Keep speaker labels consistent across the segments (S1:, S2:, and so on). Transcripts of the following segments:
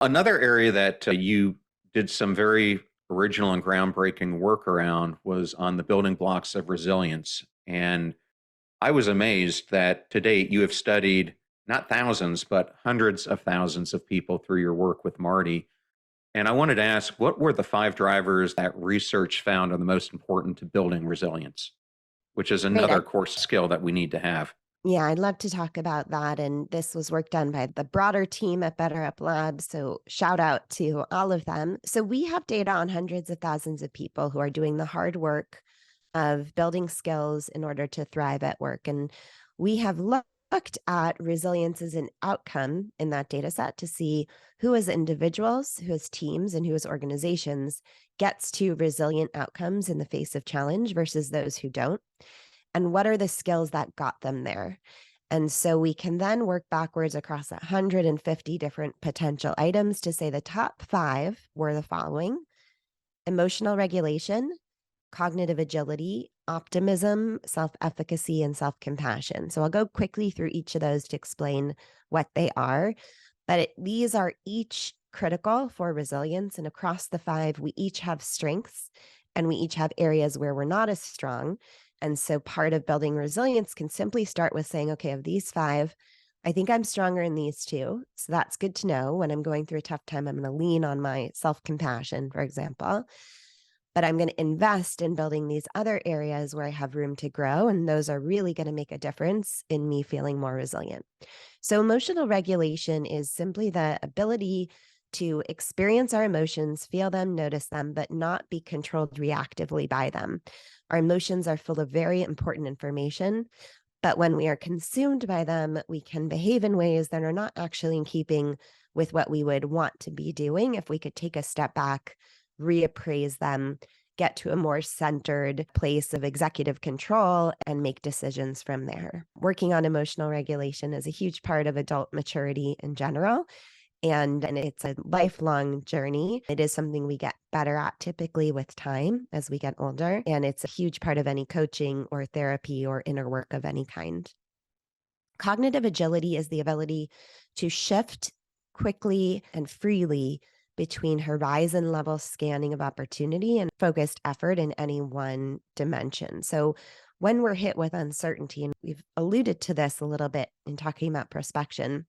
S1: Another area that you did some very original and groundbreaking work around was on the building blocks of resilience. And I was amazed that to date you have studied not thousands, but hundreds of thousands of people through your work with Marty. And I wanted to ask, what were the five drivers that research found are the most important to building resilience, which is
S2: Great.
S1: another core skill that we need to have?
S2: Yeah, I'd love to talk about that. And this was work done by the broader team at BetterUp Labs. So shout out to all of them. So we have data on hundreds of thousands of people who are doing the hard work of building skills in order to thrive at work. And we have looked at resilience as an outcome in that data set to see who as individuals, who as teams, and who as organizations gets to resilient outcomes in the face of challenge versus those who don't. And what are the skills that got them there? And so we can then work backwards across 150 different potential items to say the top five were the following: emotional regulation, cognitive agility, optimism, self-efficacy, and self-compassion. So I'll go quickly through each of those to explain what they are. But these are each critical for resilience. And across the five, we each have strengths and we each have areas where we're not as strong. And so part of building resilience can simply start with saying, okay, of these five, I think I'm stronger in these two. So that's good to know. When I'm going through a tough time, I'm going to lean on my self-compassion, for example. But I'm going to invest in building these other areas where I have room to grow. And those are really going to make a difference in me feeling more resilient. So emotional regulation is simply the ability to experience our emotions, feel them, notice them, but not be controlled reactively by them. Our emotions are full of very important information, but when we are consumed by them, we can behave in ways that are not actually in keeping with what we would want to be doing if we could take a step back, reappraise them, get to a more centered place of executive control, and make decisions from there. Working on emotional regulation is a huge part of adult maturity in general. And it's a lifelong journey. It is something we get better at typically with time as we get older. And it's a huge part of any coaching or therapy or inner work of any kind. Cognitive agility is the ability to shift quickly and freely between horizon level scanning of opportunity and focused effort in any one dimension. So when we're hit with uncertainty, and we've alluded to this a little bit in talking about prospection,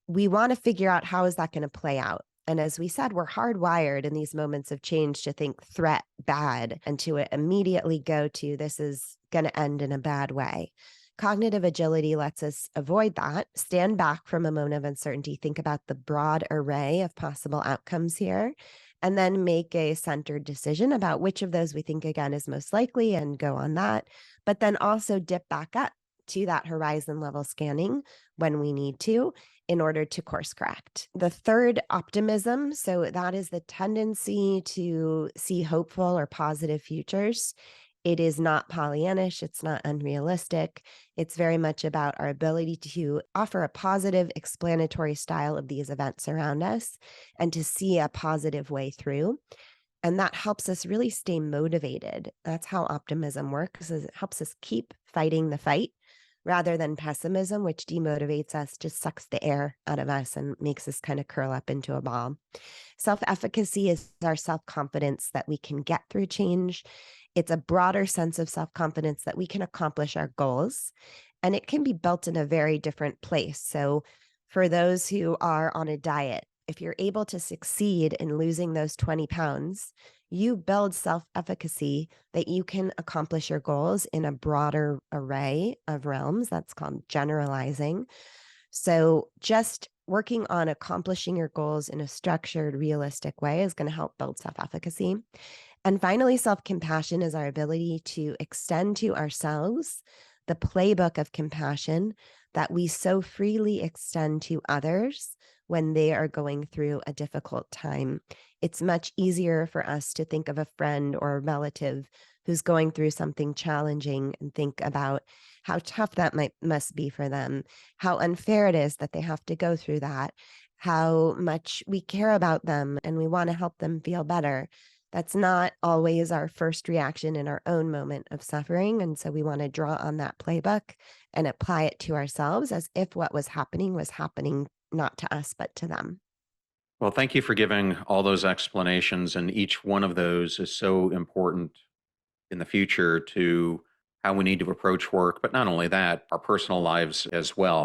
S2: we want to figure out how is that going to play out. And as we said, we're hardwired in these moments of change to think threat, bad, and to immediately go to this is going to end in a bad way. Cognitive agility lets us avoid that, stand back from a moment of uncertainty, think about the broad array of possible outcomes here, and then make a centered decision about which of those we think again is most likely and go on that, but then also dip back up to that horizon level scanning when we need to in order to course correct. The third, optimism. So that is the tendency to see hopeful or positive futures. It is not Pollyannish. It's not unrealistic. It's very much about our ability to offer a positive explanatory style of these events around us and to see a positive way through. And that helps us really stay motivated. That's how optimism works, is it helps us keep fighting the fight rather than pessimism, which demotivates us, just sucks the air out of us and makes us kind of curl up into a ball. Self-efficacy is our self-confidence that we can get through change. It's a broader sense of self-confidence that we can accomplish our goals, and it can be built in a very different place. So for those who are on a diet, if you're able to succeed in losing those 20 pounds, you build self-efficacy that you can accomplish your goals in a broader array of realms. That's called generalizing. So just working on accomplishing your goals in a structured, realistic way is going to help build self-efficacy. And finally, self-compassion is our ability to extend to ourselves the playbook of compassion that we so freely extend to others when they are going through a difficult time. It's much easier for us to think of a friend or a relative who's going through something challenging and think about how tough that must be for them, how unfair it is that they have to go through that, how much we care about them and we want to help them feel better. That's not always our first reaction in our own moment of suffering. And so we want to draw on that playbook and apply it to ourselves as if what was happening not to us, but to them.
S1: Well, thank you for giving all those explanations. And each one of those is so important in the future to how we need to approach work, but not only that, our personal lives as well.